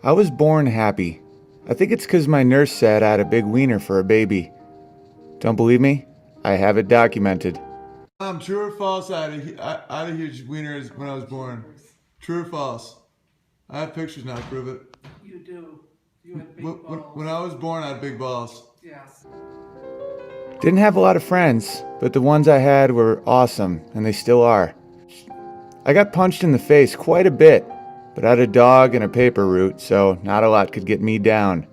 I was born happy. I think it's 'cause my nurse said I had a big wiener for a baby. Don't believe me? I have it documented. True or false? I had a huge wiener when I was born. True or false? I have pictures now to prove it. You do. You had big When, balls. when I was born, I had big balls. Yes. Didn't have a lot of friends, but the ones I had were awesome, and they still are. I got punched in the face quite a bit, but I had a dog and a paper route, so not a lot could get me down.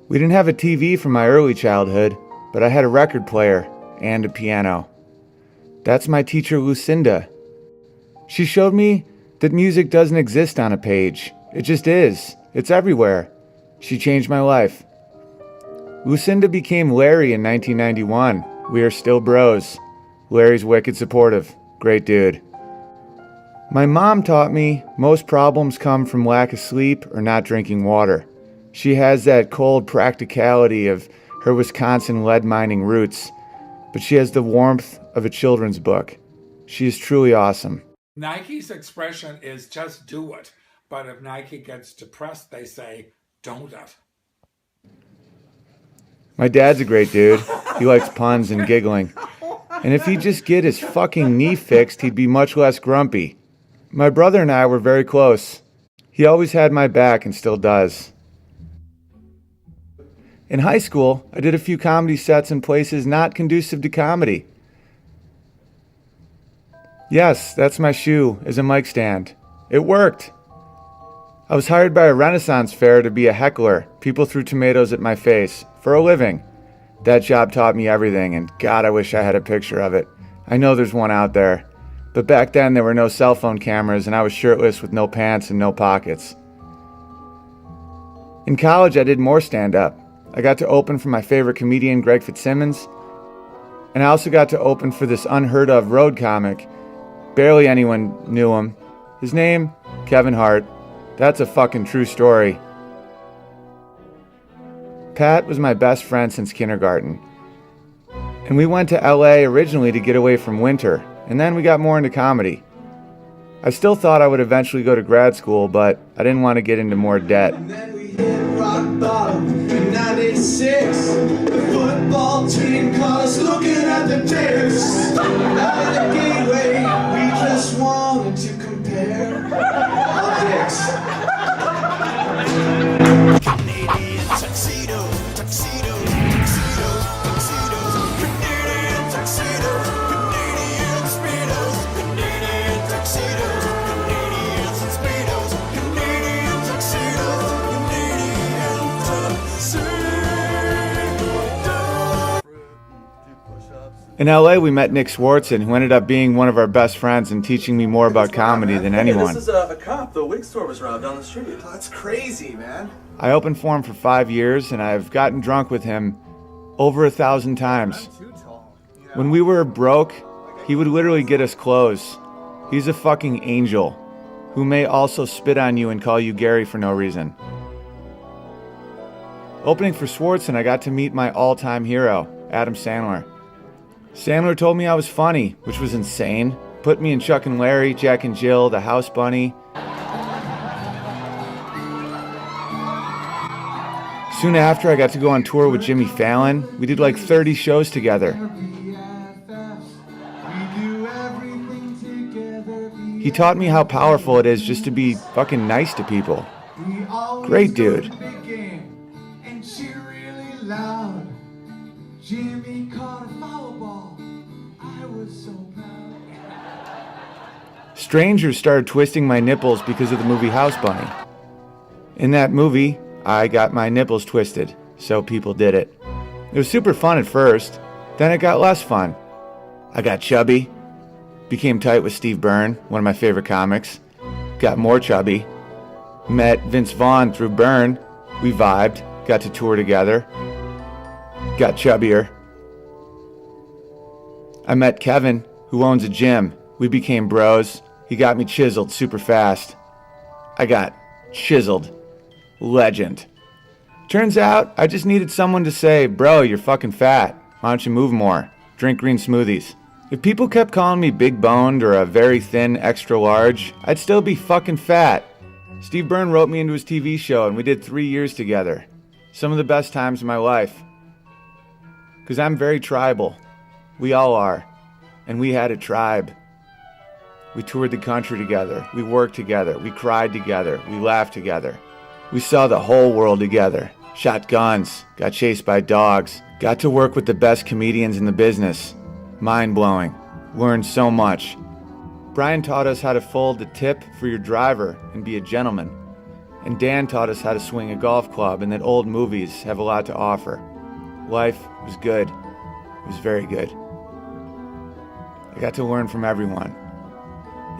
We didn't have a TV from my early childhood, but I had a record player and a piano. That's my teacher, Lucinda. She showed me that music doesn't exist on a page. It just is. It's everywhere. She changed my life. Lucinda became Larry in 1991. We are still bros. Larry's wicked supportive. Great dude. My mom taught me most problems come from lack of sleep or not drinking water. She has that cold practicality of her Wisconsin lead mining roots, but she has the warmth of a children's book. She is truly awesome. Nike's expression is just do it. But if Nike gets depressed, they say, don't it. My dad's a great dude. He likes puns and giggling. And if he'd just get his fucking knee fixed, he'd be much less grumpy. My brother and I were very close. He always had my back and still does. In high school, I did a few comedy sets in places not conducive to comedy. Yes, that's my shoe as a mic stand. It worked. I was hired by a Renaissance fair to be a heckler. People threw tomatoes at my face for a living. That job taught me everything, and God, I wish I had a picture of it. I know there's one out there. But back then, there were no cell phone cameras, and I was shirtless with no pants and no pockets. In college, I did more stand-up. I got to open for my favorite comedian, Greg Fitzsimmons, and I also got to open for this unheard-of road comic. Barely anyone knew him. His name, Kevin Hart. That's a fucking true story. Pat was my best friend since kindergarten. And we went to LA originally to get away from winter, and then we got more into comedy. I still thought I would eventually go to grad school, but I didn't want to get into more debt. And then we hit rock bottom in 96. The football team caught us looking at the dicks. Out of the gateway, we just wanted to compare our dicks. Canadian tuxedo, tuxedo, tuxedo, tuxedo. Canadian tuxedo, Canadian speedos, Canadian tuxedo, Canadian speedos, Canadian tuxedo, Canadian tuxedo. In LA, we met Nick Swartzen, who ended up being one of our best friends and teaching me more about comedy than anyone. This is a cop. The wig store was robbed down the street. Oh, that's crazy, man. I opened for him for 5 years, and I've gotten drunk with him over 1,000 times. Too tall. You know? When we were broke, he would literally get us clothes. He's a fucking angel, who may also spit on you and call you Gary for no reason. Opening for Swartzen, I got to meet my all-time hero, Adam Sandler. Sandler told me I was funny, which was insane. Put me in Chuck and Larry, Jack and Jill, The House Bunny. Soon after, I got to go on tour with Jimmy Fallon. We did like 30 shows together. He taught me how powerful it is just to be fucking nice to people. Great dude. And cheer really loud. Jimmy caught a foul ball. I was so proud. Strangers started twisting my nipples because of the movie House Bunny. In that movie, I got my nipples twisted, so people did it. It was super fun at first, then it got less fun. I got chubby, became tight with Steve Byrne, one of my favorite comics, got more chubby, met Vince Vaughn through Byrne, we vibed, got to tour together, got chubbier. I met Kevin, who owns a gym. We became bros. He got me chiseled super fast. I got chiseled. Legend. Turns out, I just needed someone to say, bro, you're fucking fat. Why don't you move more? Drink green smoothies. If people kept calling me big boned or a very thin extra large, I'd still be fucking fat. Steve Byrne wrote me into his TV show, and we did 3 years together. Some of the best times of my life. Because I'm very tribal. We all are. And we had a tribe. We toured the country together. We worked together. We cried together. We laughed together. We saw the whole world together. Shot guns. Got chased by dogs. Got to work with the best comedians in the business. Mind-blowing. Learned so much. Brian taught us how to fold the tip for your driver and be a gentleman. And Dan taught us how to swing a golf club and that old movies have a lot to offer. Life was good. It was very good. I got to learn from everyone.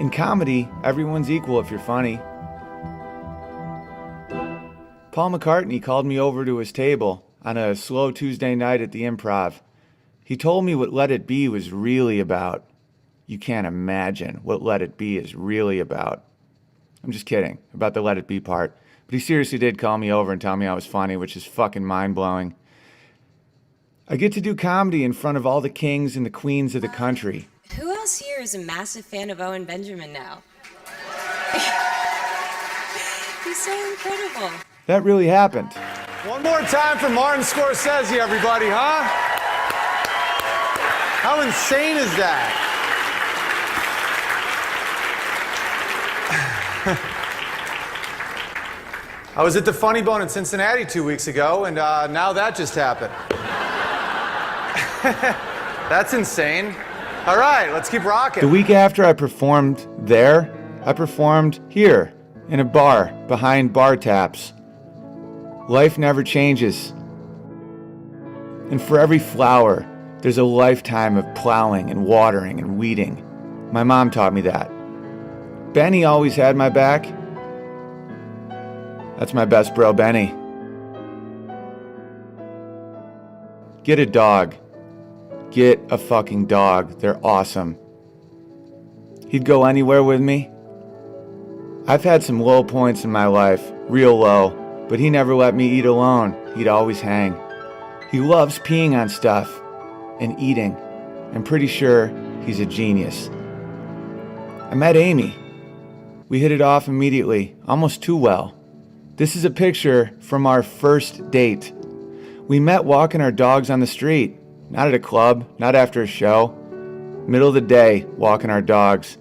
In comedy, everyone's equal if you're funny. Paul McCartney called me over to his table on a slow Tuesday night at the Improv. He told me what Let It Be was really about. You can't imagine what Let It Be is really about. I'm just kidding about the Let It Be part. But he seriously did call me over and tell me I was funny, which is fucking mind-blowing. I get to do comedy in front of all the kings and the queens of the country. Who else here is a massive fan of Owen Benjamin now? He's so incredible. That really happened. One more time for Martin Scorsese, everybody, huh? How insane is that? I was at the Funny Bone in Cincinnati 2 weeks ago, and now that just happened. That's insane. All right, let's keep rocking. The week after I performed there, I performed here in a bar behind bar taps. Life never changes. And for every flower, there's a lifetime of plowing and watering and weeding. My mom taught me that. Benny always had my back. That's my best bro, Benny. Get a dog. Get a fucking dog. They're awesome. He'd go anywhere with me. I've had some low points in my life, real low, but he never let me eat alone. He'd always hang. He loves peeing on stuff and eating. I'm pretty sure he's a genius. I met Amy. We hit it off immediately, almost too well. This is a picture from our first date. We met walking our dogs on the street. Not at a club, not after a show. Middle of the day, walking our dogs.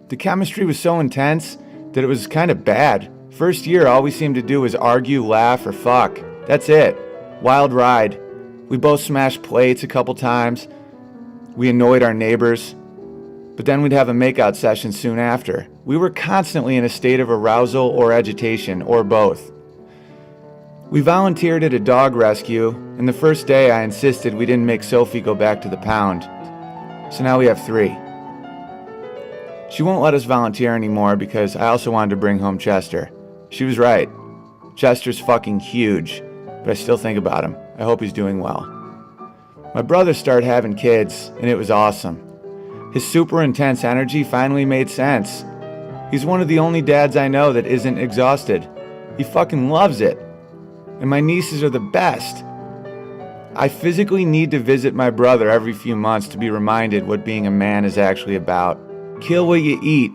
The chemistry was so intense that it was kind of bad. First year, all we seemed to do was argue, laugh, or fuck. That's it. Wild ride. We both smashed plates a couple times. We annoyed our neighbors. But then we'd have a makeout session soon after. We were constantly in a state of arousal or agitation, or both. We volunteered at a dog rescue, and the first day I insisted we didn't make Sophie go back to the pound. So now we have 3. She won't let us volunteer anymore because I also wanted to bring home Chester. She was right. Chester's fucking huge, but I still think about him. I hope he's doing well. My brother started having kids, and it was awesome. His super intense energy finally made sense. He's one of the only dads I know that isn't exhausted. He fucking loves it. And my nieces are the best. I physically need to visit my brother every few months to be reminded what being a man is actually about. Kill what you eat,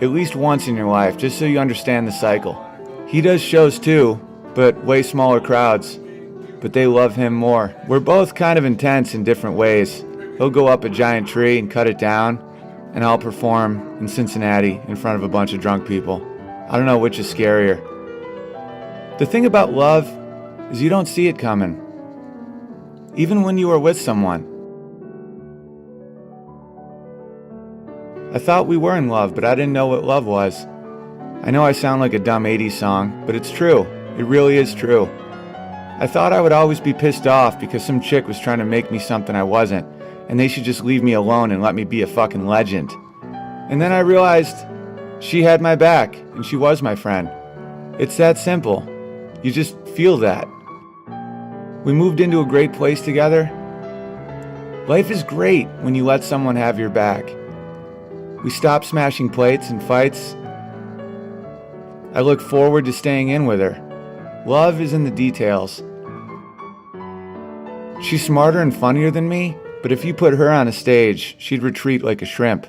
at least once in your life, just so you understand the cycle. He does shows too, but way smaller crowds. But they love him more. We're both kind of intense in different ways. He'll go up a giant tree and cut it down, and I'll perform in Cincinnati in front of a bunch of drunk people. I don't know which is scarier. The thing about love is you don't see it coming, even when you are with someone. I thought we were in love, but I didn't know what love was. I know I sound like a dumb 80s song, but it's true. It really is true. I thought I would always be pissed off because some chick was trying to make me something I wasn't, and they should just leave me alone and let me be a fucking legend. And then I realized she had my back, and she was my friend. It's that simple. You just feel that. We moved into a great place together. Life is great when you let someone have your back. We stopped smashing plates and fights. I look forward to staying in with her. Love is in the details. She's smarter and funnier than me, but if you put her on a stage, she'd retreat like a shrimp.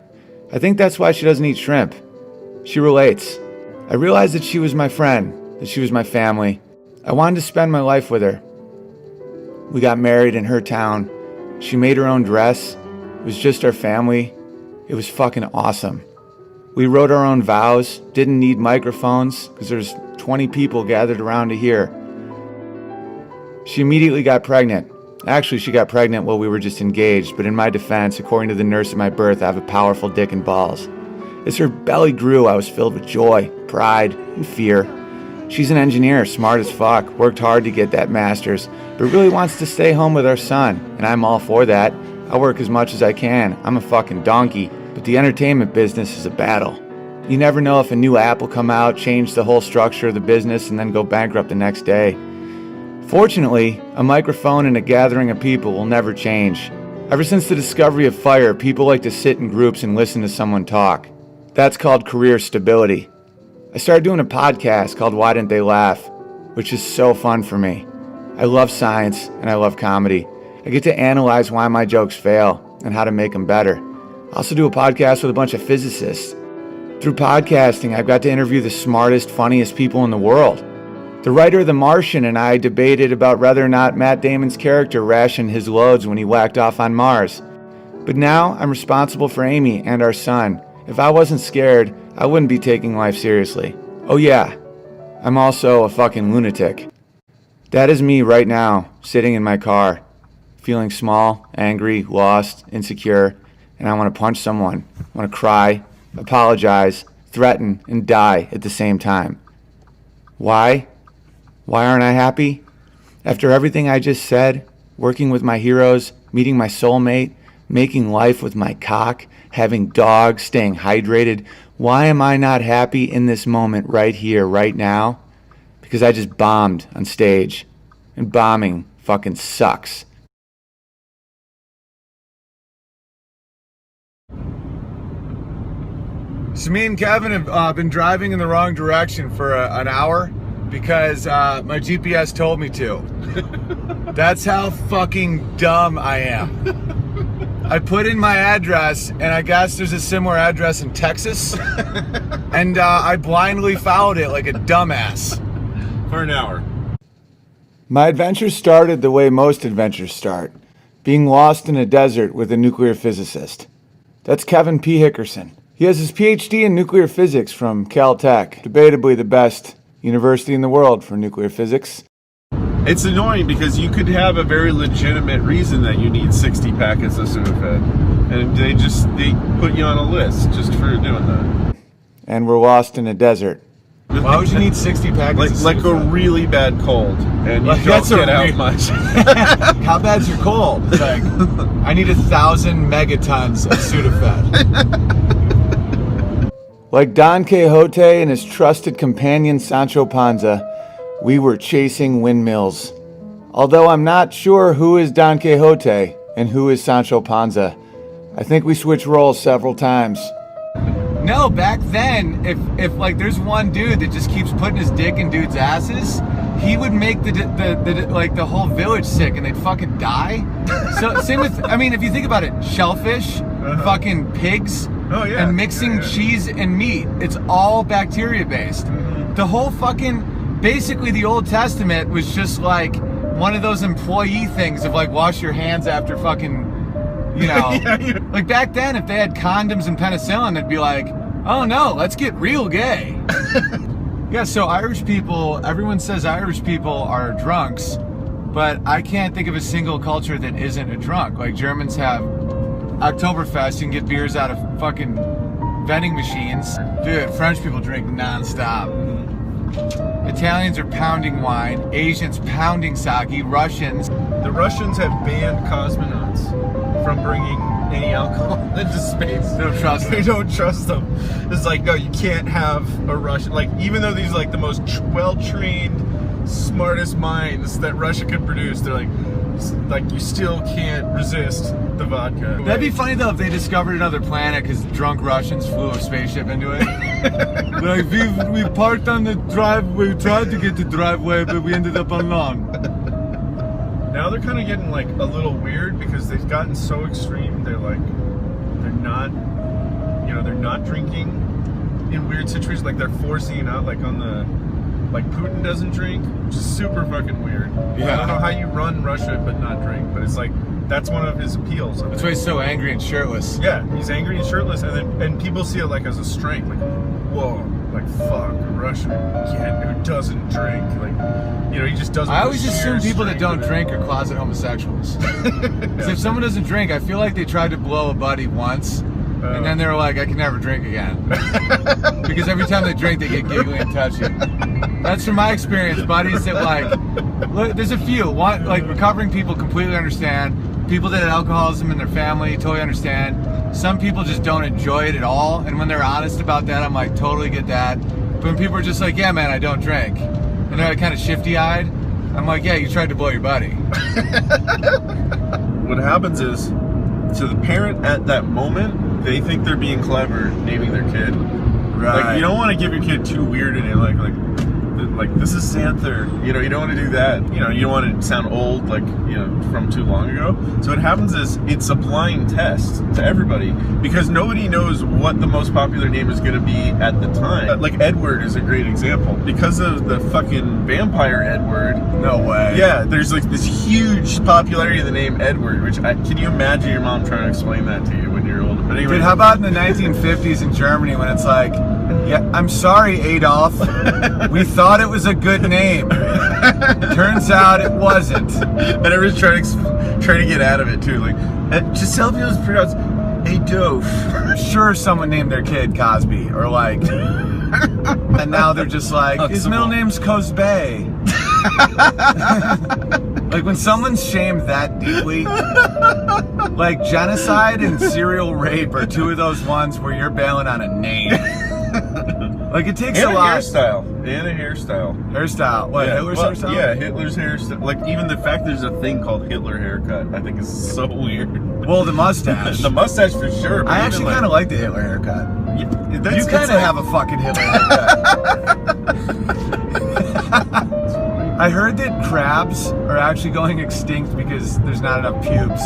I think that's why she doesn't eat shrimp. She relates. I realized that she was my friend, that she was my family. I wanted to spend my life with her. We got married in her town. She made her own dress. It was just our family. It was fucking awesome. We wrote our own vows, didn't need microphones because there's 20 people gathered around to hear. She immediately got pregnant. Actually, she got pregnant while we were just engaged, but in my defense, according to the nurse at my birth, I have a powerful dick and balls. As her belly grew, I was filled with joy, pride, and fear. She's an engineer, smart as fuck, worked hard to get that master's, but really wants to stay home with our son, and I'm all for that. I work as much as I can. I'm a fucking donkey, but the entertainment business is a battle. You never know if a new app will come out, change the whole structure of the business, and then go bankrupt the next day. Fortunately, a microphone and a gathering of people will never change. Ever since the discovery of fire, people like to sit in groups and listen to someone talk. That's called career stability. I started doing a podcast called Why Didn't They Laugh, which is so fun for me. I love science and I love comedy. I get to analyze why my jokes fail and how to make them better. I also do a podcast with a bunch of physicists. Through podcasting, I've got to interview the smartest, funniest people in the world. The writer of The Martian and I debated about whether or not Matt Damon's character rationed his loads when he whacked off on Mars. But now I'm responsible for Amy and our son. If I wasn't scared, I wouldn't be taking life seriously. Oh yeah, I'm also a fucking lunatic. That is me right now, sitting in my car, feeling small, angry, lost, insecure, and I want to punch someone. I want to cry, apologize, threaten, and die at the same time. Why? Why aren't I happy? After everything I just said, working with my heroes, meeting my soulmate, making life with my cock, having dogs, staying hydrated, why am I not happy in this moment right here, right now? Because I just bombed on stage. And bombing fucking sucks. So me and Kevin have been driving in the wrong direction for an hour because my GPS told me to. That's how fucking dumb I am. I put in my address, and I guess there's a similar address in Texas, and I blindly followed it like a dumbass. For an hour. My adventure started the way most adventures start, being lost in a desert with a nuclear physicist. That's Kevin P. Hickerson. He has his PhD in nuclear physics from Caltech, debatably the best university in the world for nuclear physics. It's annoying because you could have a very legitimate reason that you need 60 packets of Sudafed, and they put you on a list just for doing that. And we're lost in a desert. Why would you need 60 packets like of a Sudafed? really bad cold, and you Like, don't that's a get out weird- much. How bad's your cold? It's like, I need 1,000 megatons of Sudafed. Like Don Quixote and his trusted companion Sancho Panza, we were chasing windmills. Although I'm not sure who is Don Quixote and who is Sancho Panza. I think we switched roles several times. No, back then, if like there's one dude that just keeps putting his dick in dudes' asses, he would make the whole village sick and they'd fucking die. So same with, I mean, if you think about it, shellfish, fucking pigs, and mixing cheese and meat, it's all bacteria based. The whole fucking, basically the Old Testament was just like one of those employee things of like wash your hands after fucking, you know, like back then, if they had condoms and penicillin, they'd be like, oh no, let's get real gay. Yeah, so Irish people, everyone says Irish people are drunks, but I can't think of a single culture that isn't a drunk. Like Germans have Oktoberfest, you can get beers out of fucking vending machines. Dude, French people drink nonstop. Italians are pounding wine, Asians pounding sake, Russians. The Russians have banned cosmonauts from bringing any alcohol into space. They don't trust They them. don't trust them. It's like, no, you can't have a Russian. Like, even though these are like the most well-trained, smartest minds that Russia could produce, they're like you still can't resist the vodka. That'd be funny though if they discovered another planet because drunk Russians flew a spaceship into it. Like we parked on the driveway, we tried to get the driveway, but we ended up on lawn. Now they're kind of getting like a little weird because they've gotten so extreme. They're not drinking in weird situations, like they're forcing it out, like on the, like Putin doesn't drink, which is super fucking weird. Yeah. I don't know how you run Russia but not drink, but it's like that's one of his appeals. That's why he's so angry and shirtless. Yeah, he's angry and shirtless, and people see it like as a strength, like, whoa, like fuck, a Russian kid who doesn't drink, like, you know, he just doesn't. I always share assume people that strength don't with drink are closet homosexuals. 'Cause if someone doesn't drink, I feel like they tried to blow a buddy once, and then they were like, I can never drink again. Because every time they drink, they get giggly and touchy. That's from my experience, buddies that like, look, there's a few, one, like recovering people completely understand. People that have alcoholism in their family totally understand. Some people just don't enjoy it at all, and when they're honest about that, I'm like, totally get that. But when people are just like, yeah, man, I don't drink, and they're like kind of shifty-eyed, I'm like, yeah, you tried to blow your buddy. What happens is, to the parent at that moment, they think they're being clever naming their kid. Right. Like, you don't want to give your kid too weird a name, like this is Xanther. You know, you don't want to do that. You know, you don't want to sound old, like, you know, from too long ago. So what happens is it's a blind test to everybody because nobody knows what the most popular name is going to be at the time. Like Edward is a great example because of the fucking vampire Edward. No way. Yeah, there's like this huge popularity of the name Edward, which can you imagine your mom trying to explain that to you when you're older? But anyway, Dude, how about in the 1950s in Germany when it's like, yeah, I'm sorry, Adolf. We thought it was a good name. Turns out it wasn't. And everyone's trying to get out of it too. Like, just tell people it's pronounced Adolf. Sure, someone named their kid Cosby, or like, and now they're just like, his middle name's Cosbay. Like when someone's shamed that deeply, like genocide and serial rape are two of those ones where you're bailing on a name. Like it takes And a lot. hairstyle. Hairstyle. What, Yeah, Hitler's well, hairstyle? Yeah, Hitler's hairstyle. Like even the fact there's a thing called Hitler haircut, I think is so weird. Well, the mustache. The mustache for sure. But I even, actually kind of like the Hitler haircut. You You kind of have a fucking Hitler haircut. I heard that crabs are actually going extinct because there's not enough pubes.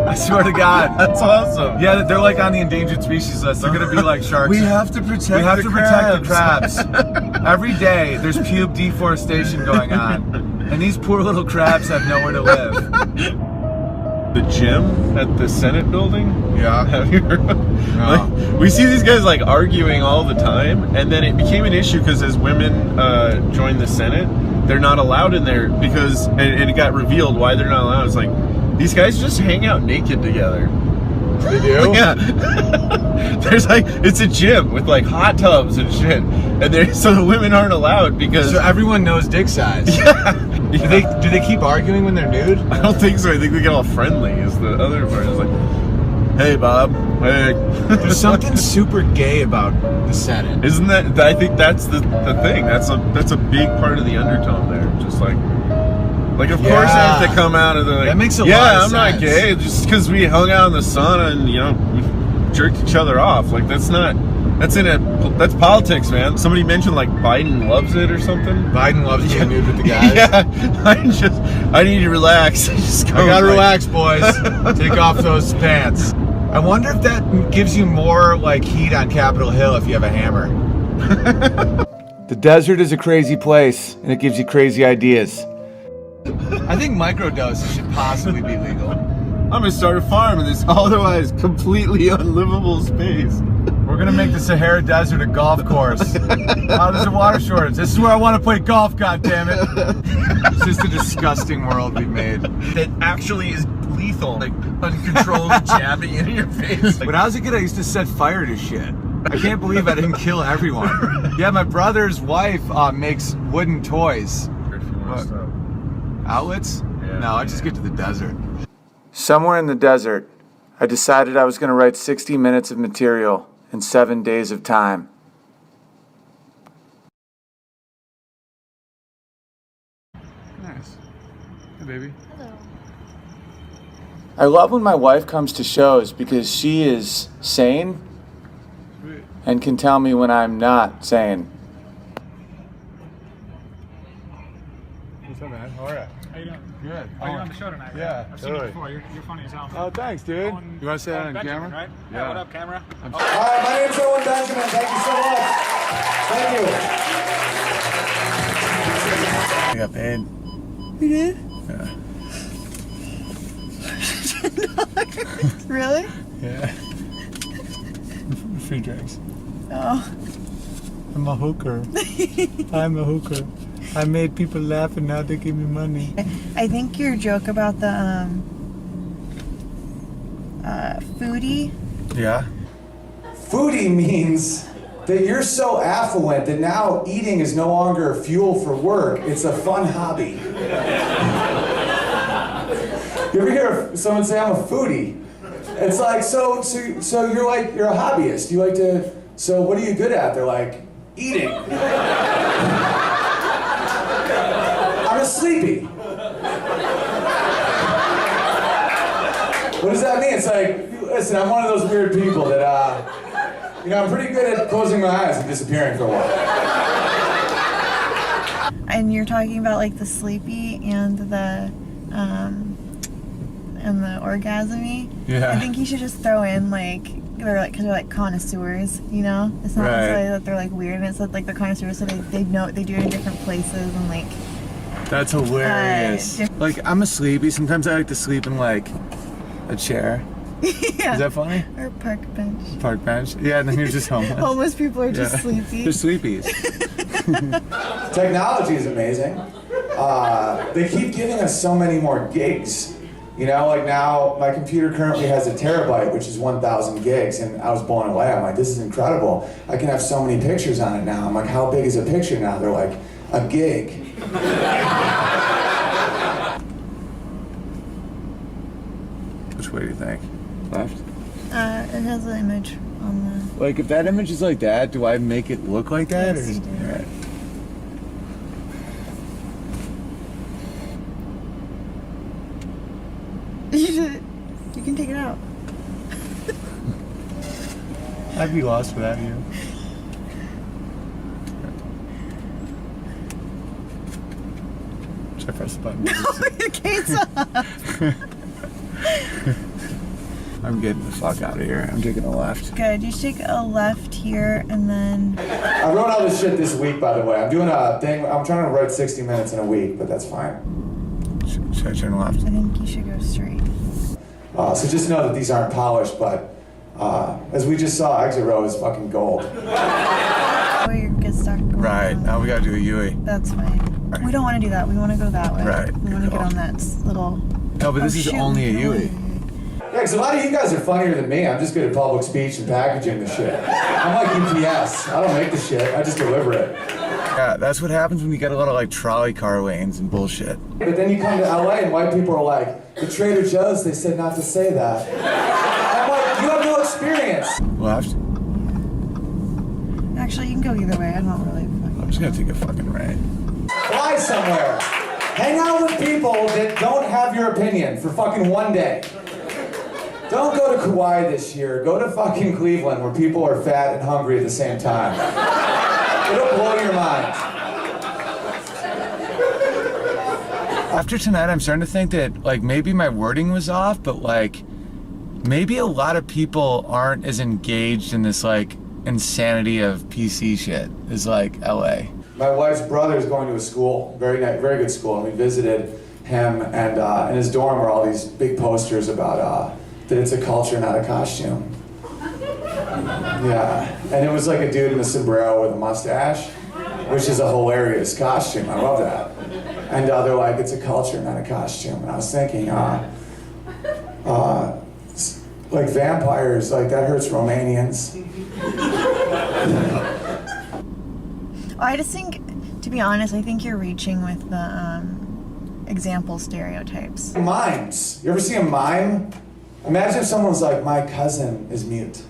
I swear to God. That's awesome. Yeah, they're like on the endangered species list. They're gonna be like sharks. We have to protect. We have to protect the crabs. Every day there's pube deforestation going on, and these poor little crabs have nowhere to live. The gym at the Senate building. Yeah. Have you heard? Like, we see these guys like arguing all the time, and then it became an issue because as women join the Senate, they're not allowed in there because, and it got revealed why they're not allowed. It's like these guys just hang out naked together. They do? Yeah. There's like, it's a gym with like hot tubs and shit, and so the women aren't allowed because So everyone knows dick size. Yeah. Do they keep arguing when they're nude? I don't think so. I think they get all friendly. Is the other part? It's like, hey Bob, hey. There's something super gay about the Senate. Isn't that? I think that's the thing. That's a big part of the undertone there. Just like of course they have to come out and they're like, That makes a yeah, lot of I'm not sense. gay. Just because we hung out in the sauna and we jerked each other off. Like that's politics, man. Somebody mentioned like Biden loves it or something. Biden loves to get nude with the guys. Yeah, I need to relax. I gotta relax, boys. Take off those pants. I wonder if that gives you more like heat on Capitol Hill if you have a hammer. The desert is a crazy place, and it gives you crazy ideas. I think microdoses should possibly be legal. I'm gonna start a farm in this otherwise completely unlivable space. We're gonna make the Sahara Desert a golf course. Oh, there's a water shortage. This is where I want to play golf, goddammit. It's just a disgusting world we've made. That actually is lethal, like uncontrolled jabbing in your face. When I was a kid, I used to set fire to shit. I can't believe I didn't kill everyone. Yeah, my brother's wife makes wooden toys. Outlets? Yeah. No, I just get to the desert. Somewhere in the desert, I decided I was going to write 60 minutes of material in 7 days of time. Nice. Hey, baby. Hello. I love when my wife comes to shows because she is sane and can tell me when I'm not sane. What's up, man? How are you? How you doing? Good. Oh, you're on the show tonight, right? Yeah, I've seen you totally. before. You're funny as hell. Oh, thanks, dude. Owen- You want to say that Owen on Benjamin, camera? right? Yeah. What up, camera? All right, my name's Owen Benjamin. Thank you so much. Thank you. I got paid. You did? Yeah. Really? Yeah. Free drinks. Oh. I'm a hooker. I'm a hooker. I made people laugh and now they give me money. I think your joke about the foodie. Yeah? Foodie means that you're so affluent that now eating is no longer fuel for work, it's a fun hobby. You ever hear someone say, I'm a foodie? It's like, so you're like, you're a hobbyist. You like to, so what are you good at? They're like, eating. I'm a sleepy. What does that mean? It's like, listen, I'm one of those weird people that, I'm pretty good at closing my eyes and disappearing for a while. And you're talking about like the sleepy and the orgasmy. Yeah. I think you should just throw in like they're like connoisseurs, you know? It's not Right. necessarily that they're like weird, and it's like the connoisseurs, so they know they do it in different places and like. That's hilarious. Like, I'm a sleepy. Sometimes I like to sleep in, like, a chair. Yeah. Is that funny? Or park bench. Park bench? Yeah, and then you're just homeless. Homeless people are just Yeah. sleepy. They're sleepies. Technology is amazing. They keep giving us so many more gigs. You know, like now my computer currently has a terabyte, which is 1,000 gigs, and I was blown away. I'm like, this is incredible. I can have so many pictures on it now. I'm like, how big is a picture now? They're like, a gig. Which way do you think? Left? It has an image on the. Like, if that image is like that, do I make it look like that? Yes, or you do. Right. You can take it out. I'd be lost without you. Should I press the button? Your gate's off. I'm getting the fuck out of here. I'm taking a left. Good. You should take a left here and then. I wrote all this shit this week, by the way. I'm doing a thing. I'm trying to write 60 minutes in a week, but that's fine. Should I turn left? I think you should go straight. So just know that these aren't polished, but as we just saw, exit row is fucking gold. Oh, you get stuck. Right. Now we gotta do a Yui. That's fine. We don't want to do that. We want to go that way. Right. We want to get on that little. No, but this is shoot, only a we can Yui. Yeah, because a lot of you guys are funnier than me. I'm just good at public speech and packaging the shit. I'm like UPS. I don't make the shit. I just deliver it. Yeah, that's what happens when you get a lot of like trolley car lanes and bullshit. But then you come to LA and white people are like, the Trader Joe's, they said not to say that. I'm like, you have no experience. Left? Actually, you can go either way. I'm not really. I'm just gonna take a fucking right. Fly somewhere. Hang out with people that don't have your opinion for fucking one day. Don't go to Kauai this year. Go to fucking Cleveland where people are fat and hungry at the same time. It'll blow your mind. After tonight, I'm starting to think that like maybe my wording was off, but like maybe a lot of people aren't as engaged in this like insanity of PC shit as like LA. My wife's brother is going to a school, very good school, and we visited him, and in his dorm were all these big posters about that it's a culture, not a costume. Yeah, and it was like a dude in a sombrero with a mustache, which is a hilarious costume. I love that. And they're like, it's a culture, not a costume. And I was thinking, like vampires, like that hurts Romanians. I just think, to be honest, I think you're reaching with the example stereotypes. Mimes. You ever see a mime? Imagine if someone was like, my cousin is mute.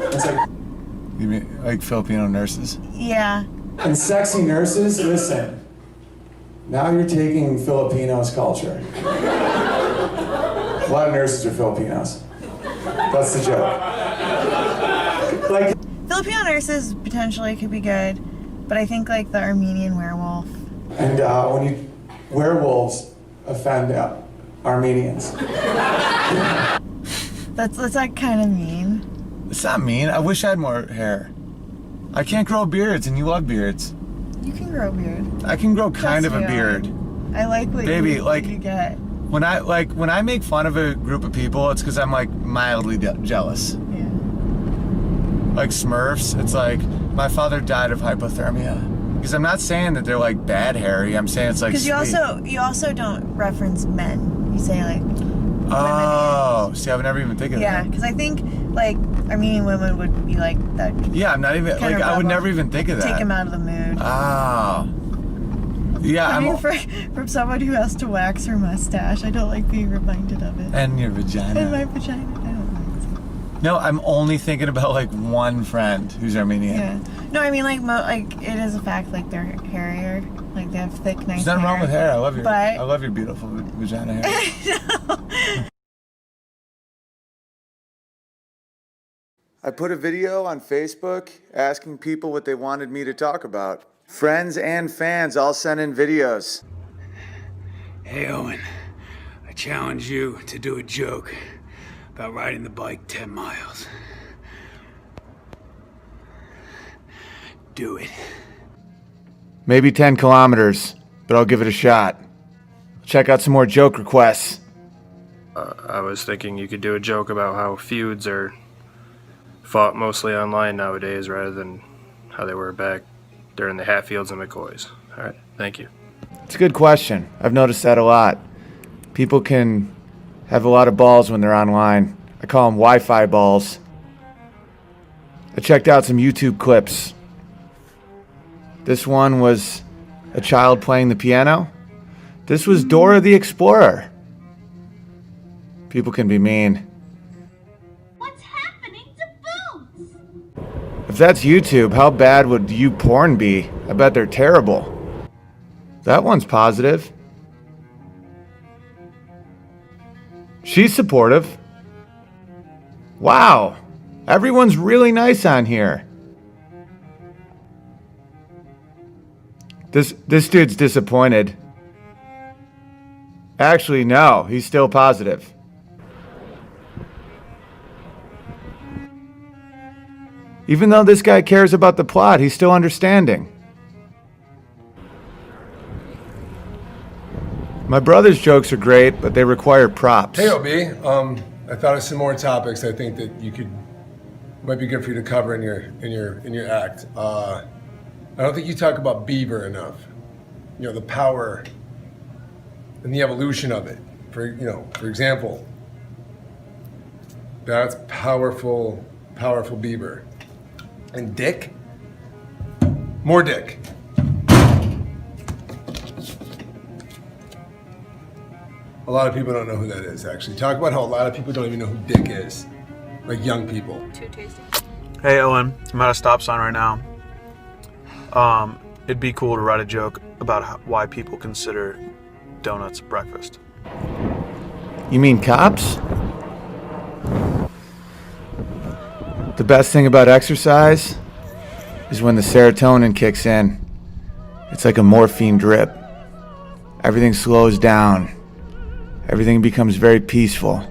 It's like, You mean like Filipino nurses? Yeah. and sexy nurses, listen. Now you're taking Filipinos' culture. A lot of nurses are Filipinos. That's the joke. Like, Filipino nurses potentially could be good. But I think like the Armenian werewolf. And werewolves offend Armenians. That's like kind of mean. It's not mean. I wish I had more hair. I can't grow beards, and you love beards. You can grow a beard. I can grow kind Trust of a me, beard. I like what Baby, you, like- what you get. When I make fun of a group of people, it's because I'm like mildly jealous. Yeah. Like Smurfs, it's like my father died of hypothermia. Because I'm not saying that they're like bad hairy. I'm saying it's like Because sweet. you also don't reference men. You say like Oh, see, I would never even think of yeah, that. because I think like Armenian women would be like that. Yeah, I'm not even kind like of I would rebel. never even think of that. Take him out of the mood. Oh. Yeah, I mean, I'm. from someone who has to wax her mustache, I don't like being reminded of it. And your vagina. And my vagina, I don't like it. No, I'm only thinking about like one friend who's Armenian. Yeah. No, I mean like it is a fact. Like they're hairier. Like they have thick, nice. There's nothing hair. wrong with hair. I But- love your beautiful vagina hair. I put a video on Facebook asking people what they wanted me to talk about. Friends and fans all sent in videos. Hey, Owen. I challenge you to do a joke about riding the bike 10 miles. Do it. Maybe 10 kilometers, but I'll give it a shot. Check out some more joke requests. I was thinking you could do a joke about how feuds are fought mostly online nowadays rather than how they were back during the Hatfields and McCoys. All right, thank you. It's a good question. I've noticed that a lot. People can have a lot of balls when they're online. I call them Wi-Fi balls. I checked out some YouTube clips. This one was a child playing the piano. This was Dora the Explorer. People can be mean. What's happening to boobs? If that's YouTube, how bad would YouPorn be? I bet they're terrible. That one's positive. She's supportive. Wow, everyone's really nice on here. This dude's disappointed. Actually, no, he's still positive. Even though this guy cares about the plot, he's still understanding. My brother's jokes are great, but they require props. Hey, OB. I thought of some more topics I think that might be good for you to cover in your act. I don't think you talk about Bieber enough. You know, the power and the evolution of it. For example, that's powerful Bieber. And Dick? More Dick. A lot of people don't know who that is, actually. Talk about how a lot of people don't even know who Dick is. Like young people. Too tasty. Hey Owen, I'm at a stop sign right now. It'd be cool to write a joke about why people consider donuts breakfast. You mean cops? The best thing about exercise is when the serotonin kicks in. It's like a morphine drip. Everything slows down. Everything becomes very peaceful,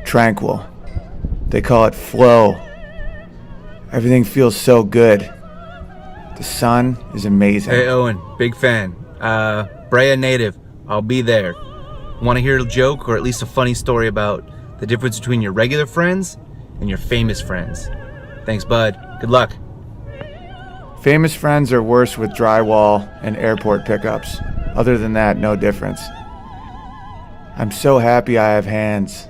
tranquil. They call it flow. Everything feels so good. The sun is amazing. Hey Owen, big fan. Brea native, I'll be there. Want to hear a joke or at least a funny story about the difference between your regular friends and your famous friends? Thanks, bud. Good luck. Famous friends are worse with drywall and airport pickups. Other than that, no difference. I'm so happy I have hands.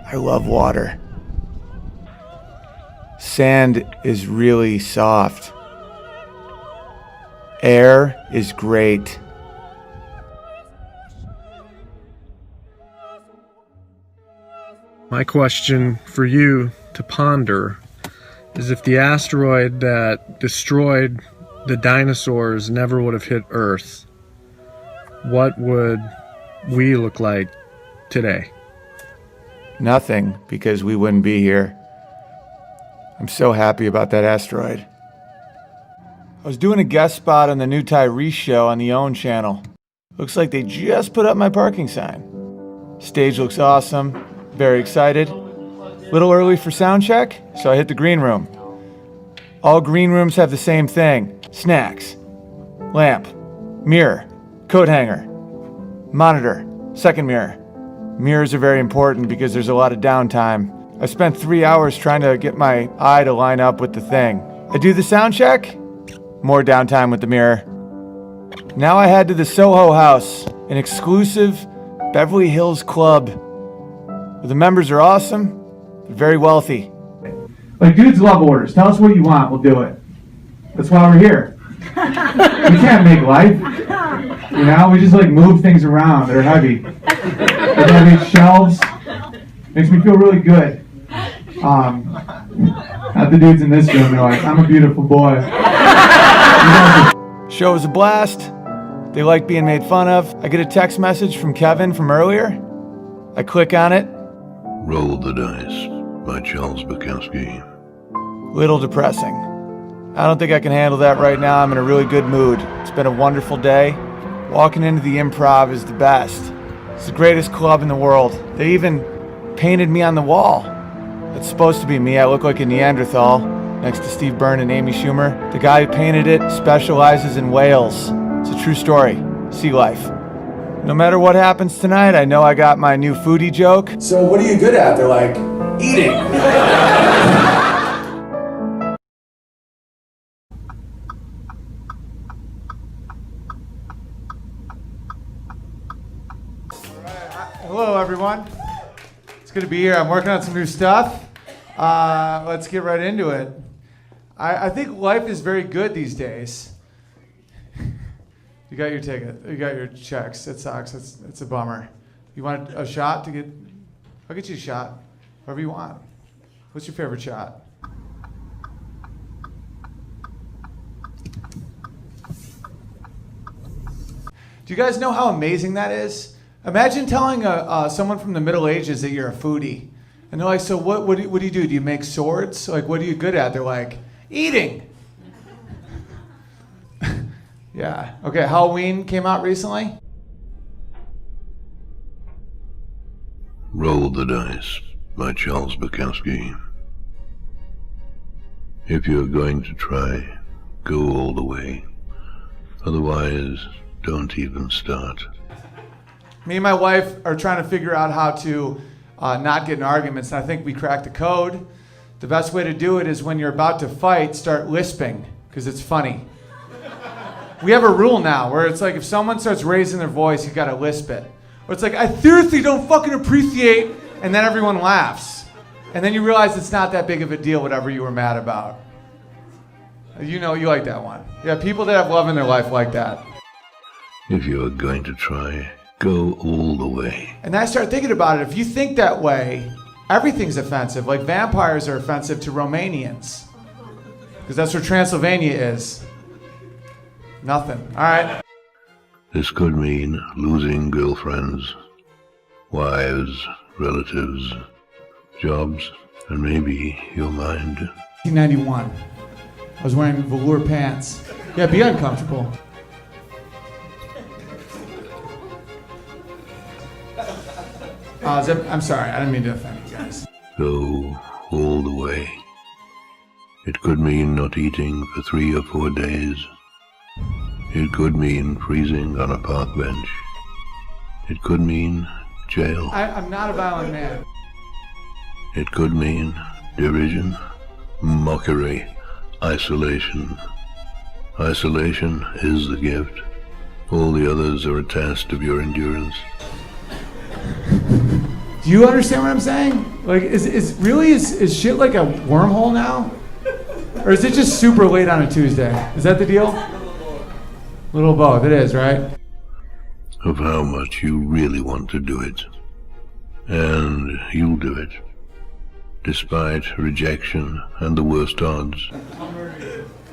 I love water. Sand is really soft. Air is great. My question for you to ponder is if the asteroid that destroyed the dinosaurs never would have hit Earth, what would we look like today? Nothing, because we wouldn't be here. I'm so happy about that asteroid. I was doing a guest spot on the new Tyrese show on the OWN channel. Looks like they just put up my parking sign. Stage looks awesome. Very excited. Little early for sound check, so I hit the green room. All green rooms have the same thing. Snacks, lamp, mirror, coat hanger, monitor, second mirror. Mirrors are very important because there's a lot of downtime. I spent 3 hours trying to get my eye to line up with the thing. I do the sound check, more downtime with the mirror. Now I head to the Soho House, an exclusive Beverly Hills club. The members are awesome, they're very wealthy. Like, dudes love orders. Tell us what you want, we'll do it. That's why we're here. We can't make life. You know, we just like move things around that are heavy. With heavy shelves. Makes me feel really good. Not the dudes in this room, they're like, I'm a beautiful boy. Show was a blast. They like being made fun of. I get a text message from Kevin from earlier. I click on it. Roll the Dice by Charles Bukowski. Little depressing. I don't think I can handle that right now. I'm in a really good mood. It's been a wonderful day. Walking into the Improv is the best. It's the greatest club in the world. They even painted me on the wall. It's supposed to be me. I look like a Neanderthal next to Steve Byrne and Amy Schumer. The guy who painted it specializes in whales. It's a true story. Sea life. No matter what happens tonight, I know I got my new foodie joke. So what are you good at? They're like, eating. Hello, everyone. It's good to be here. I'm working on some new stuff. Let's get right into it. I think life is very good these days. You got your ticket. You got your checks. It sucks. It's a bummer. You want a shot to get? I'll get you a shot. Whatever you want. What's your favorite shot? Do you guys know how amazing that is? Imagine telling someone from the Middle Ages that you're a foodie. And they're like, so what do you do? Do you make swords? Like, what are you good at? They're like, eating. Yeah. Okay, Halloween came out recently. Roll the Dice by Charles Bukowski. If you're going to try, go all the way. Otherwise, don't even start. Me and my wife are trying to figure out how to not get in arguments, and I think we cracked the code. The best way to do it is when you're about to fight, start lisping, because it's funny. We have a rule now where it's like if someone starts raising their voice, you gotta lisp it. Or it's like, I seriously don't fucking appreciate, and then everyone laughs. And then you realize it's not that big of a deal, whatever you were mad about. You know, you like that one. Yeah, people that have love in their life like that. If you're going to try, go all the way. And then I started thinking about it. If you think that way, everything's offensive. Like vampires are offensive to Romanians. Because that's where Transylvania is. Nothing. All right. This could mean losing girlfriends, wives, relatives, jobs, and maybe your mind. 1991. I was wearing velour pants. Yeah, be uncomfortable. I'm sorry, I didn't mean to offend you guys. Go all the way. It could mean not eating for 3 or 4 days. It could mean freezing on a park bench. It could mean jail. I'm not a violent man. It could mean derision, mockery, isolation. Isolation is the gift. All the others are a test of your endurance. Do you understand what I'm saying? Like, is shit like a wormhole now? Or is it just super late on a Tuesday? Is that the deal? Little both, it is, right? Of how much you really want to do it. And you'll do it. Despite rejection and the worst odds.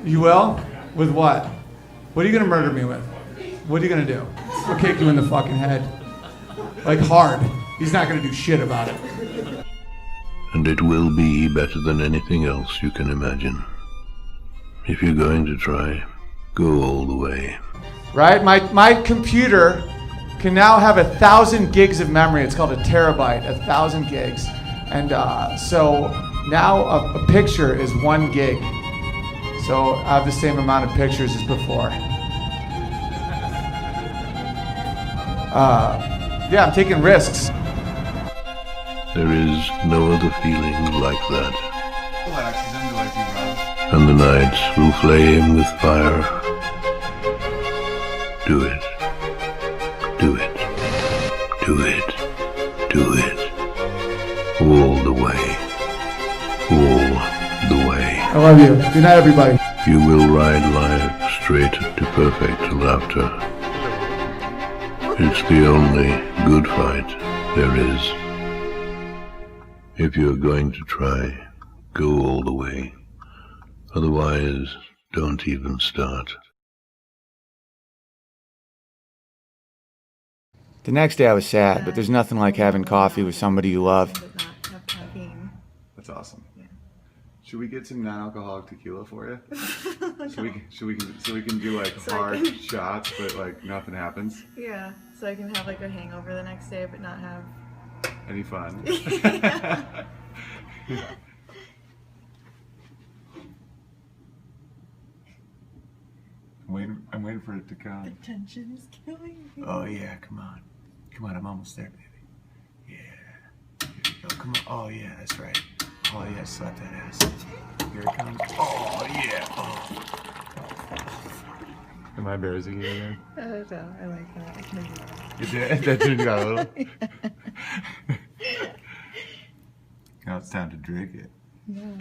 You will? With what? What are you gonna murder me with? What are you gonna do? I'll kick you in the fucking head. Like hard. He's not gonna do shit about it. And it will be better than anything else you can imagine. If you're going to try, Go all the way. Right? My computer can now have 1,000 gigs of memory. It's called a terabyte, 1,000 gigs. And so now a picture is 1 gig. So I have the same amount of pictures as before. Yeah, I'm taking risks. There is no other feeling like that. And the nights will flame with fire. Do it. Do it. Do it. Do it. All the way. All the way. I love you. Good night, everybody. You will ride life straight to perfect laughter. It's the only good fight there is. If you're going to try, go all the way. Otherwise, don't even start. The next day I was sad, but there's nothing like having coffee with somebody you love. That's awesome. Yeah. Should we get some non-alcoholic tequila for you? so we can do like hard shots, but like nothing happens. Yeah, so I can have like a hangover the next day, but not have any fun. I'm waiting for it to come. The tension is killing me. Oh yeah, come on. Come on, I'm almost there, baby. Yeah. Here we go. Come on. Oh yeah, that's right. Oh yeah, slap that ass. Here it comes. Oh yeah. Oh. Am I embarrassing you again? No, I like that. I can do that. You did? That turned you out a little? Now it's time to drink it. Yeah.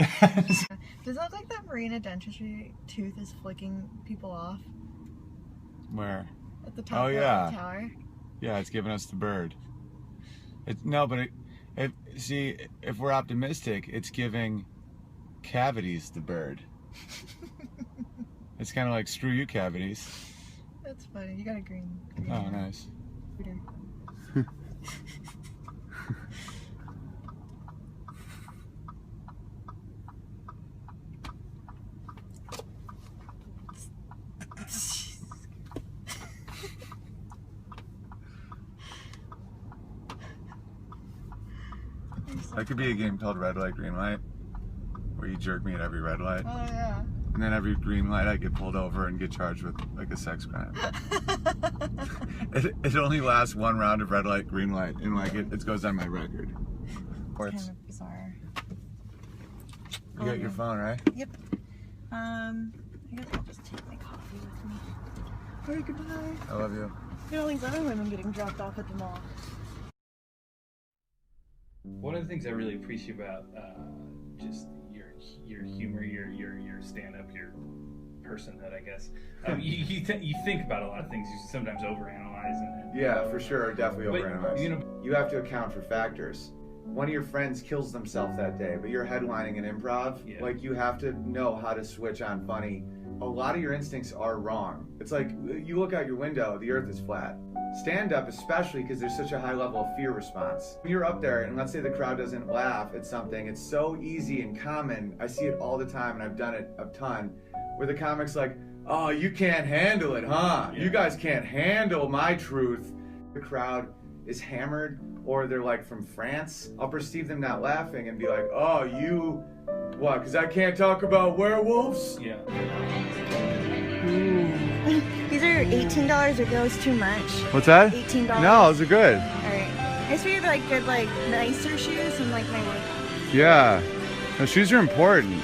Does that look like that Marina Dentistry tooth is flicking people off? Where? At the top of the tower? Yeah, it's giving us the bird. If we're optimistic, it's giving cavities the bird. It's kind of like, screw you, cavities. That's funny. You got a green. Oh, nice. That could be a game called Red Light, Green Light, where you jerk me at every red light. Oh, yeah. And then every green light I get pulled over and get charged with like a sex crime. it only lasts 1 round of red light, green light, and like it goes on my record. It's kind of bizarre. You got your phone, right? Yep. I guess I'll just take my coffee with me. Alright, goodbye. I love you. Look at all these other women getting dropped off at the mall. One of the things I really appreciate about just your humor, your stand-up, your personhood, I guess. You think about a lot of things. You sometimes overanalyze and Yeah, for sure, definitely But, overanalyze. You have to account for factors. One of your friends kills themselves that day, but you're headlining an improv. Yeah. Like, you have to know how to switch on funny. A lot of your instincts are wrong. It's like, you look out your window, the earth is flat. Stand-up, especially because there's such a high level of fear response. When you're up there, and let's say the crowd doesn't laugh at something, it's so easy and common. I see it all the time, and I've done it a ton, where the comic's like, oh, you can't handle it, huh? You guys can't handle my truth. The crowd is hammered, or they're like from France. I'll perceive them not laughing and be like, oh, you, what, because I can't talk about werewolves? Yeah. These are $18 or goes too much. What's that? $18. No, those are good. Alright. I just figured like good, like nicer shoes and like my work. Yeah. No, shoes are important.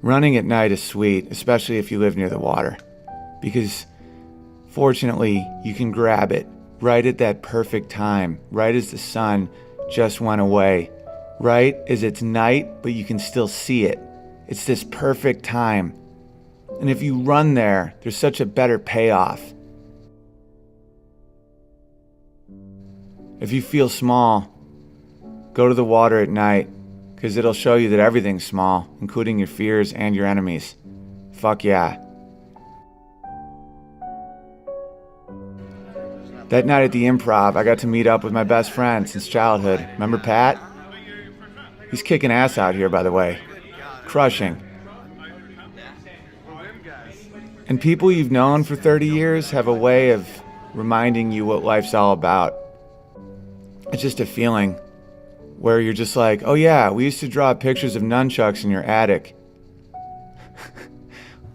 Running at night is sweet, especially if you live near the water, because fortunately you can grab it right at that perfect time, right as the sun just went away, right as it's night, but you can still see it. It's this perfect time. And if you run there, there's such a better payoff. If you feel small, go to the water at night, because it'll show you that everything's small, including your fears and your enemies. Fuck yeah. That night at the Improv, I got to meet up with my best friend since childhood. Remember Pat? He's kicking ass out here, by the way. Crushing. And people you've known for 30 years have a way of reminding you what life's all about. It's just a feeling where you're just like, oh yeah, we used to draw pictures of nunchucks in your attic.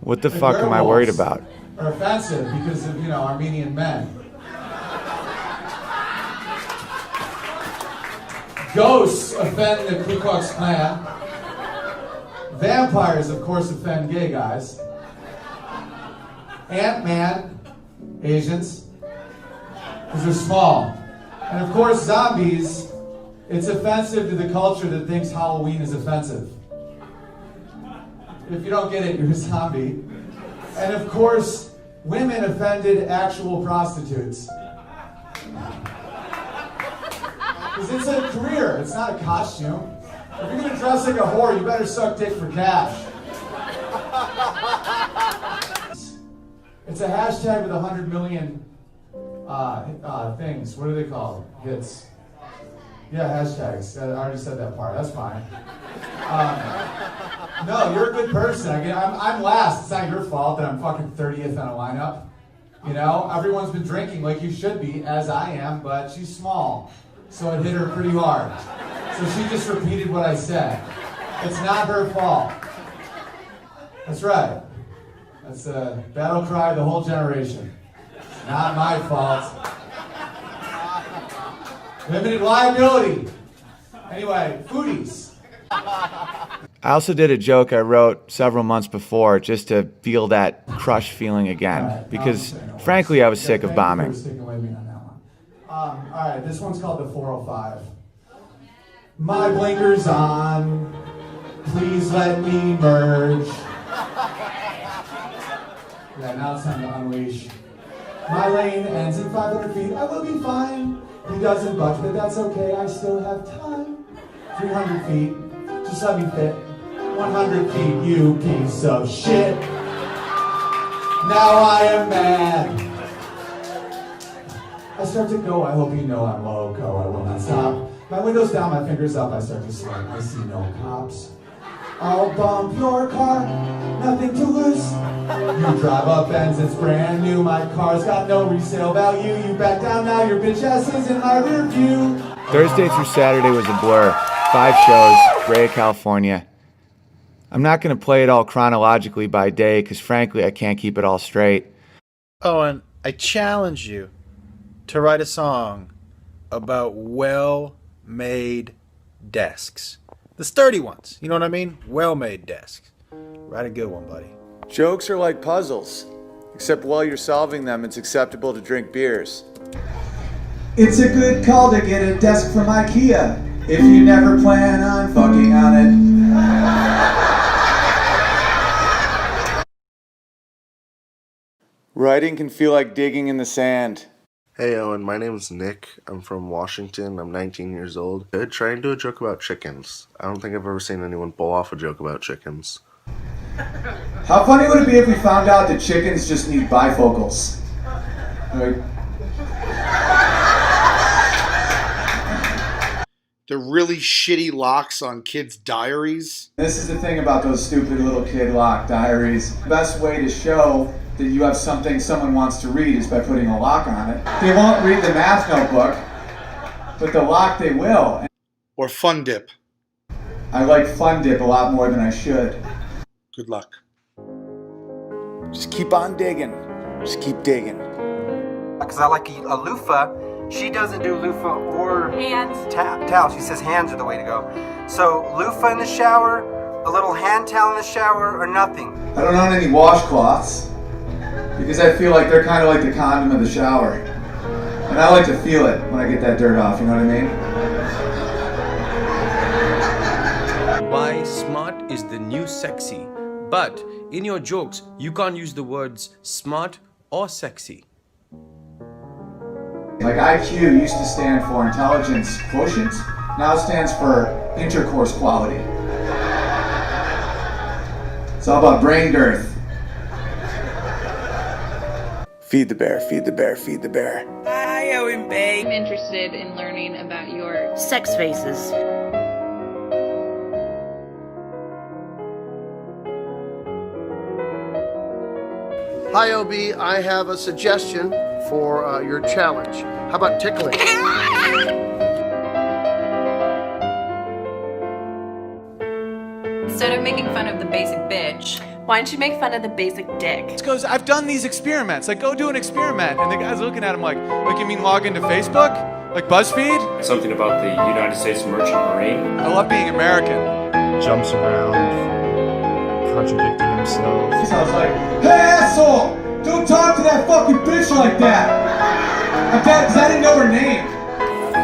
What the fuck am I worried about? Are offensive because of, Armenian men. Ghosts offend the Ku Klux Klan. Vampires, of course, offend gay guys. Ant-Man, Asians, because they're small. And of course, zombies, it's offensive to the culture that thinks Halloween is offensive. If you don't get it, you're a zombie. And of course, women offended actual prostitutes. Because it's a career, it's not a costume. If you're gonna dress like a whore, you better suck dick for cash. It's a hashtag with 100 million things. What are they called? Hits. Yeah, hashtags. I already said that part. That's fine. No, you're a good person. I'm last. It's not your fault that I'm fucking 30th on a lineup. Everyone's been drinking like you should be, as I am, but she's small. So it hit her pretty hard. So she just repeated what I said. It's not her fault. That's right. That's a battle cry of the whole generation. Not my fault. Limited liability. Anyway, foodies. I also did a joke I wrote several months before just to feel that crush feeling again, because frankly I was sick of bombing. All right, this one's called the 405. My blinker's on. Please let me merge. Yeah, now it's time to unleash. My lane ends in 500 feet. I will be fine. He doesn't budge, but that's okay. I still have time. 300 feet. Just let me fit. 100 feet, you piece of shit. Now I am mad. I start to go. I hope you know I'm loco. I will not stop. My window's down, my fingers up. I start to sweat. I see no cops. I'll bump your car, nothing to lose. You drive up Benz, it's brand new. My car's got no resale value. You back down now, your bitch ass is in my rear view. Thursday through Saturday was a blur. 5 shows, Brea, California. I'm not going to play it all chronologically by day because frankly I can't keep it all straight. Owen, I challenge you to write a song about well-made desks. The sturdy ones, you know what I mean? Well-made desks. Write a good one, buddy. Jokes are like puzzles, except while you're solving them, it's acceptable to drink beers. It's a good call to get a desk from IKEA if you never plan on fucking on it. Writing can feel like digging in the sand. Hey Owen, my name's Nick. I'm from Washington. I'm 19 years old. I'd try and do a joke about chickens. I don't think I've ever seen anyone pull off a joke about chickens. How funny would it be if we found out that chickens just need bifocals? Like, the really shitty locks on kids' diaries. this is the thing about those stupid little kid lock diaries. The best way to show that you have something someone wants to read is by putting a lock on it. They won't read the math notebook, but the lock they will. Or Fun Dip. I like Fun Dip a lot more than I should. Good luck. Just keep on digging. Just keep digging. Because I like a loofah. She doesn't do loofah or hands. Towel. She says hands are the way to go. So loofah in the shower, a little hand towel in the shower, or nothing. I don't own any washcloths because I feel like they're kind of like the condom of the shower. And I like to feel it when I get that dirt off, you know what I mean? Why smart is the new sexy. But in your jokes, you can't use the words smart or sexy. Like IQ used to stand for intelligence quotient, now it stands for intercourse quality. It's all about brain girth. Feed the bear, feed the bear, feed the bear. Hi, Owen Bay. I'm interested in learning about your sex faces. Hi, OB. I have a suggestion for your challenge. How about tickling? Instead of making fun of the basic bitch, why don't you make fun of the basic dick? It's because I've done these experiments. Like, go do an experiment. And the guy's looking at him like you mean log into Facebook? Like BuzzFeed? Something about the United States Merchant Marine. I love being American. Jumps around, contradicting himself. So I was like, hey asshole! Don't talk to that fucking bitch like that! I'm dead because I didn't know her name.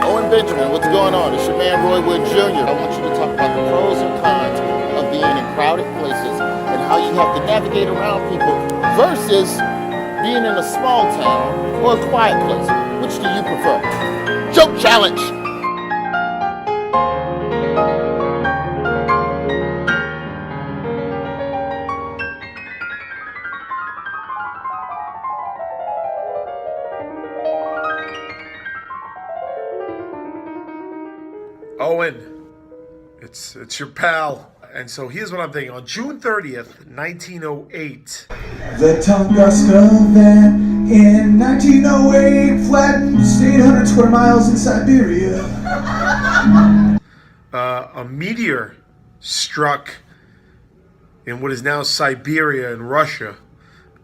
Owen Benjamin, what's going on? It's your man Roy Wood Jr. I want you to talk about the pros and cons of being in crowded places and how you have to navigate around people versus being in a small town or a quiet place. Which do you prefer? Joke challenge! Owen, it's your pal. And so here's what I'm thinking. On June 30th, 1908. The Tunguska event in 1908 flattened 800 square miles in Siberia. A meteor struck in what is now Siberia in Russia.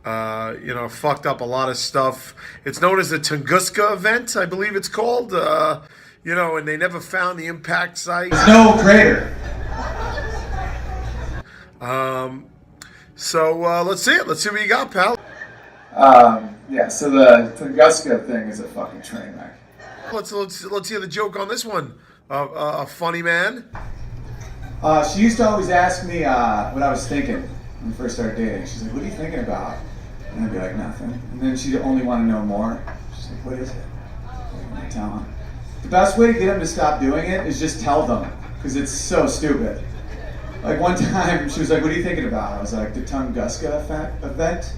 Fucked up a lot of stuff. It's known as the Tunguska event, I believe it's called. And they never found the impact site. There's no crater. Let's see it. Let's see what you got, pal. So the Tunguska thing is a fucking train wreck. Let's hear the joke on this one. A funny man. She used to always ask me what I was thinking when we first started dating. She's like, what are you thinking about? And I'd be like, nothing. And then she'd only want to know more. She's like, what is it? I tell them. The best way to get them to stop doing it is just tell them, because it's so stupid. Like one time, she was like, what are you thinking about? I was like, the Tunguska event?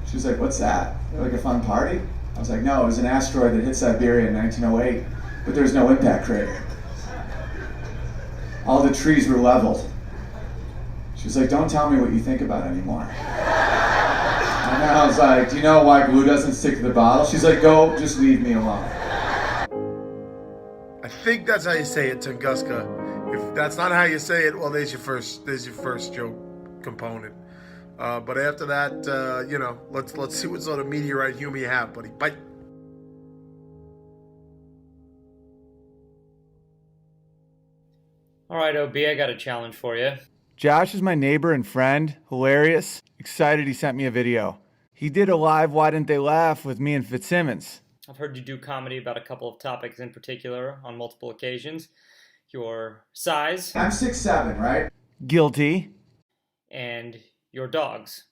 She was like, what's that? Like a fun party? I was like, no, it was an asteroid that hit Siberia in 1908, but there was no impact crater. All the trees were leveled. She was like, don't tell me what you think about anymore. And then I was like, do you know why glue doesn't stick to the bottle? She's like, go, just leave me alone. I think that's how you say it, Tunguska. If that's not how you say it, well, there's your first joke component. But after that, let's see what sort of meteorite humor you have, buddy. Bye. All right, OB, I got a challenge for you. Josh is my neighbor and friend. Hilarious. Excited he sent me a video. He did a live Why Didn't They Laugh with me and Fitzsimmons. I've heard you do comedy about a couple of topics in particular on multiple occasions. Your size. I'm 6'7", right? Guilty. And your dogs.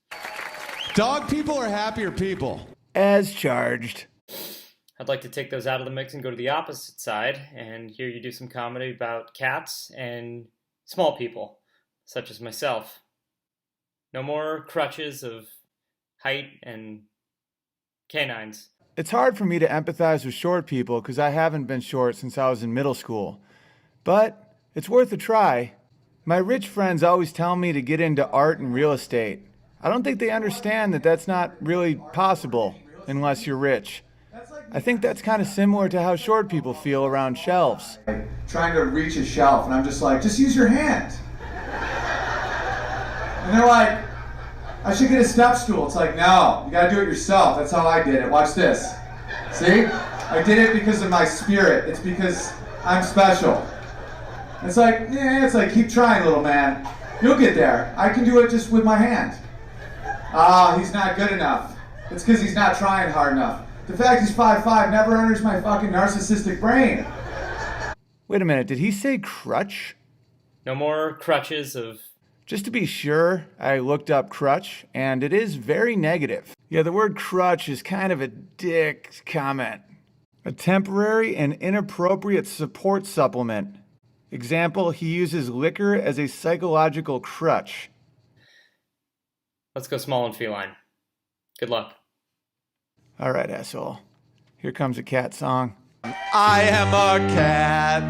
Dog people or happier people? As charged. I'd like to take those out of the mix and go to the opposite side and hear you do some comedy about cats and small people, such as myself. No more crutches of height and canines. It's hard for me to empathize with short people because I haven't been short since I was in middle school. But it's worth a try. My rich friends always tell me to get into art and real estate. I don't think they understand that that's not really possible unless you're rich. I think that's kind of similar to how short people feel around shelves. Trying to reach a shelf, and I'm just like, just use your hand. And they're like, I should get a step stool. It's like, no, you gotta do it yourself. That's how I did it. Watch this. See? I did it because of my spirit. It's because I'm special. It's like, keep trying, little man. You'll get there. I can do it just with my hand. He's not good enough. It's because he's not trying hard enough. The fact he's 5'5" never enters my fucking narcissistic brain. Wait a minute, did he say crutch? No more crutches of... Just to be sure, I looked up crutch, and it is very negative. Yeah, the word crutch is kind of a dick comment. A temporary and inappropriate support supplement. Example, he uses liquor as a psychological crutch. Let's go small and feline. Good luck. All right, asshole. Here comes a cat song. I am a cat.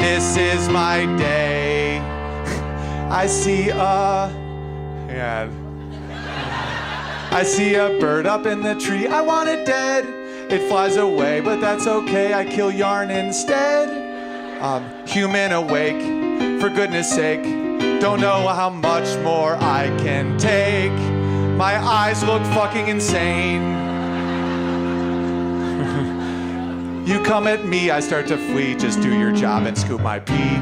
This is my day. I see a... Yeah. I see a bird up in the tree, I want it dead. It flies away, but that's okay, I kill yarn instead. Human awake, for goodness sake. Don't know how much more I can take. My eyes look fucking insane. You come at me, I start to flee. Just do your job and scoop my pee.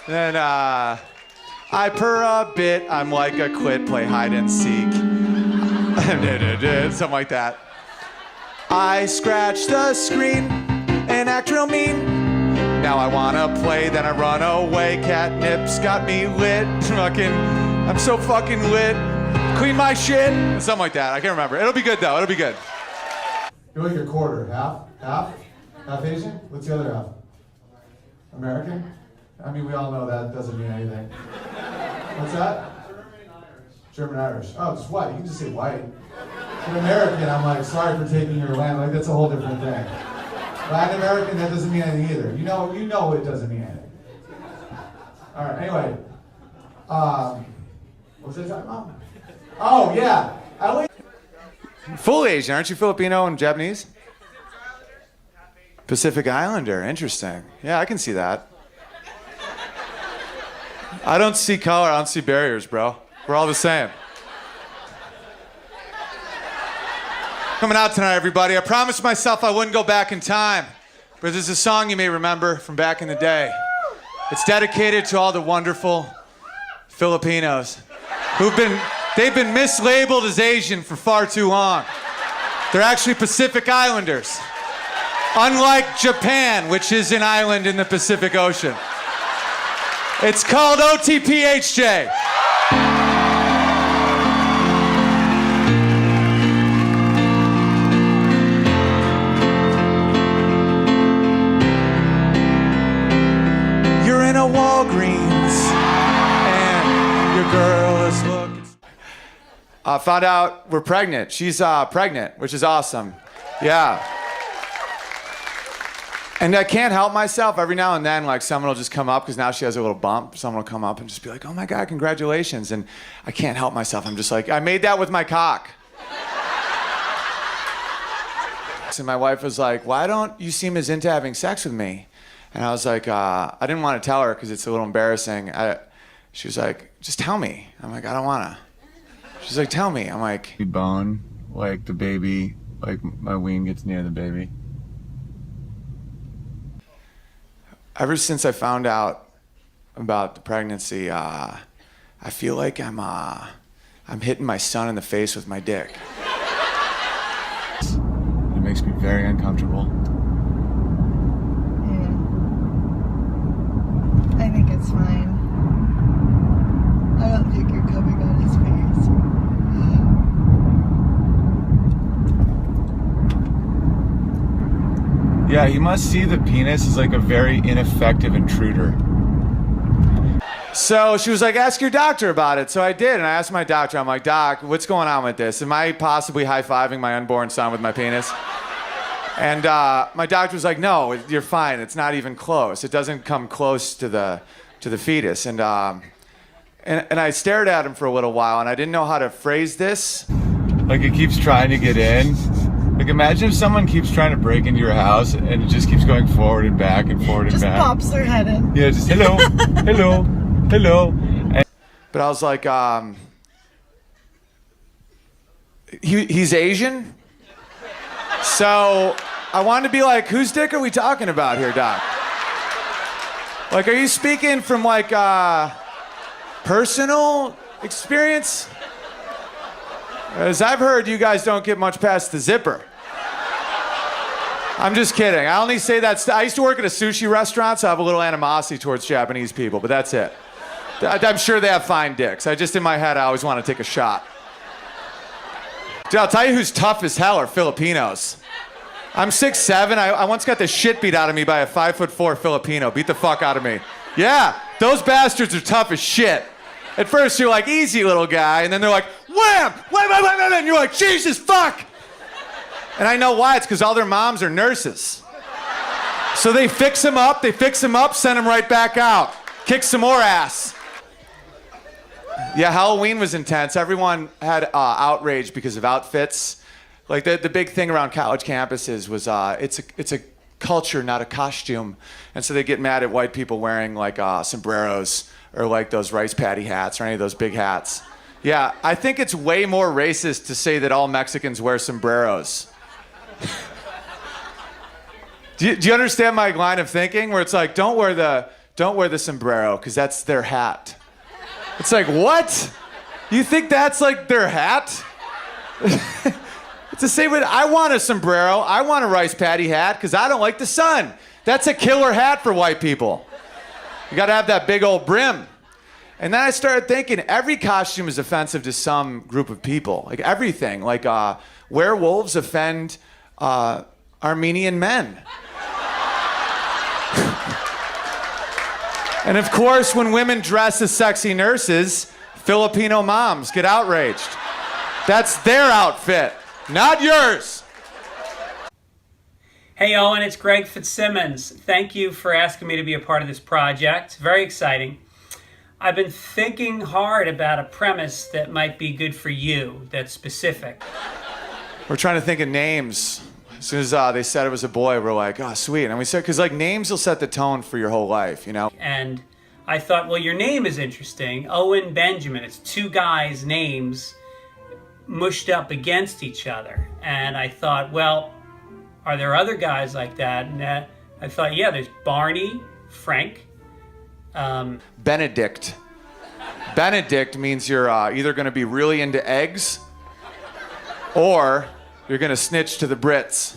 Then I purr a bit, I'm like a quit, play hide and seek. Something like that. I scratch the screen and act real mean. Now I wanna play, then I run away. Catnip's got me lit. I'm so fucking lit. Clean my shit. Something like that. I can't remember. It'll be good though. It'll be good. You're like a quarter. Half Asian? What's the other half? American? I mean, we all know that doesn't mean anything. What's that? German Irish. Oh, it's white. You can just say white. An American, I'm like, sorry for taking your land. Like, that's a whole different thing. Latin American, that doesn't mean anything either. You know it doesn't mean anything. All right, anyway. What was I talking about? Oh, yeah. Full Asian. Aren't you Filipino and Japanese? Pacific Islander. Interesting. Yeah, I can see that. I don't see color. I don't see barriers, bro. We're all the same. Coming out tonight, everybody. I promised myself I wouldn't go back in time, but there's a song you may remember from back in the day. It's dedicated to all the wonderful Filipinos they've been mislabeled as Asian for far too long. They're actually Pacific Islanders, unlike Japan, which is an island in the Pacific Ocean. It's called OTPHJ. You're in a Walgreens and your girl is looking. Found out we're pregnant. She's pregnant, which is awesome. Yeah. And I can't help myself. Every now and then, like, someone will just come up, because now she has a little bump. Someone will come up and just be like, oh my God, congratulations. And I can't help myself. I'm just like, I made that with my cock. And my wife was like, why don't you seem as into having sex with me? And I was like, I didn't want to tell her because it's a little embarrassing. She was like, just tell me. I'm like, I don't want to. She's like, tell me. I'm like, bone, like the baby, like my ween gets near the baby. Ever since I found out about the pregnancy, I feel like I'm hitting my son in the face with my dick. It makes me very uncomfortable. I think it's fine. I don't think you're coming on his face. Yeah, you must see the penis as like a very ineffective intruder. So she was like, ask your doctor about it. So I did, and I asked my doctor, I'm like, Doc, what's going on with this? Am I possibly high-fiving my unborn son with my penis? And my doctor was like, no, you're fine. It's not even close. It doesn't come close to the fetus. And I stared at him for a little while, and I didn't know how to phrase this. Like, it keeps trying to get in. Like, imagine if someone keeps trying to break into your house and it just keeps going forward and back and forward and back. Just pops their head in. Yeah, just hello, hello, hello. But I was like, he's Asian? So I wanted to be like, whose dick are we talking about here, Doc? Like, are you speaking from like personal experience? As I've heard, you guys don't get much past the zipper. I'm just kidding. I only say that. I used to work at a sushi restaurant, so I have a little animosity towards Japanese people, but that's it. I'm sure they have fine dicks. In my head, I always want to take a shot. Dude, I'll tell you who's tough as hell are Filipinos. I'm 6'7". I once got the shit beat out of me by a 5'4" Filipino. Beat the fuck out of me. Yeah, those bastards are tough as shit. At first, you're like, easy, little guy, and then they're like, wham, wham, wham, wham, wham, and you're like, Jesus, fuck! And I know why. It's because all their moms are nurses. So they fix them up, send them right back out. Kick some more ass. Yeah, Halloween was intense. Everyone had outrage because of outfits. Like the big thing around college campuses was it's a culture, not a costume. And so they get mad at white people wearing like sombreros or like those rice patty hats or any of those big hats. Yeah, I think it's way more racist to say that all Mexicans wear sombreros. Do you understand my line of thinking? Where it's like, don't wear the sombrero because that's their hat. It's like, what? You think that's like their hat? It's the same way. I want a sombrero. I want a rice patty hat because I don't like the sun. That's a killer hat for white people. You got to have that big old brim. And then I started thinking every costume is offensive to some group of people. Like everything. Like werewolves offend Armenian men. And of course, when women dress as sexy nurses, Filipino moms get outraged. That's their outfit, not yours. Hey Owen, it's Greg Fitzsimmons. Thank you for asking me to be a part of this project. Very exciting. I've been thinking hard about a premise that might be good for you, that's specific. We're trying to think of names. As soon as they said it was a boy, we're like, oh, sweet. And we said, because like names will set the tone for your whole life, you know? And I thought, well, your name is interesting. Owen Benjamin. It's two guys' names mushed up against each other. And I thought, well, are there other guys like that? And I thought, yeah, there's Barney, Frank. Benedict. Benedict means you're either going to be really into eggs or you're going to snitch to the Brits.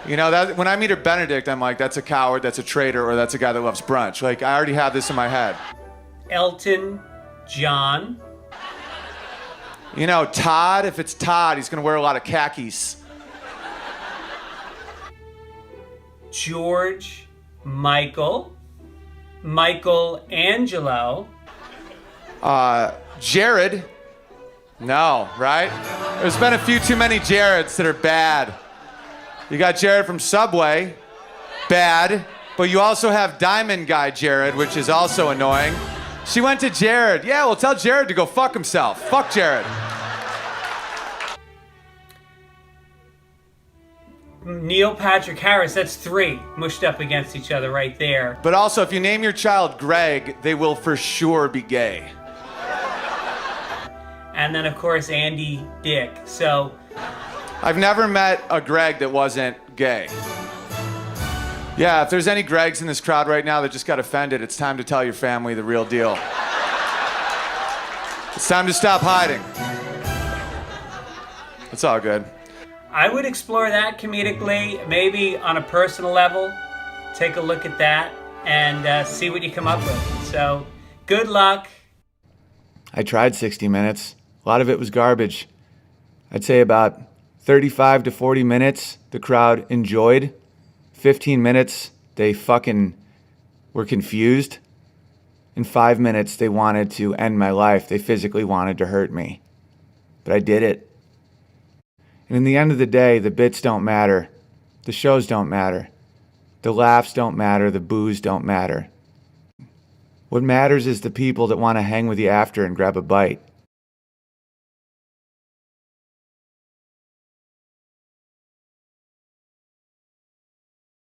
You know, that when I meet a Benedict, I'm like, that's a coward, that's a traitor, or that's a guy that loves brunch. Like, I already have this in my head. Elton John. You know, Todd, if it's Todd, he's going to wear a lot of khakis. George Michael. Michelangelo. Jared. No, right? There's been a few too many Jareds that are bad. You got Jared from Subway, bad, but you also have Diamond Guy Jared, which is also annoying. She went to Jared. Yeah, well, tell Jared to go fuck himself. Fuck Jared. Neil Patrick Harris, that's three mushed up against each other right there. But also, if you name your child Greg, they will for sure be gay. And then, of course, Andy Dick. So, I've never met a Greg that wasn't gay. Yeah, if there's any Gregs in this crowd right now that just got offended, it's time to tell your family the real deal. It's time to stop hiding. It's all good. I would explore that comedically, maybe on a personal level. Take a look at that and see what you come up with. So, good luck. I tried 60 minutes. A lot of it was garbage. I'd say about 35 to 40 minutes the crowd enjoyed. 15 minutes they fucking were confused. In 5 minutes they wanted to end my life. They physically wanted to hurt me. But I did it. And in the end of the day, the bits don't matter. The shows don't matter. The laughs don't matter. The boos don't matter. What matters is the people that want to hang with you after and grab a bite.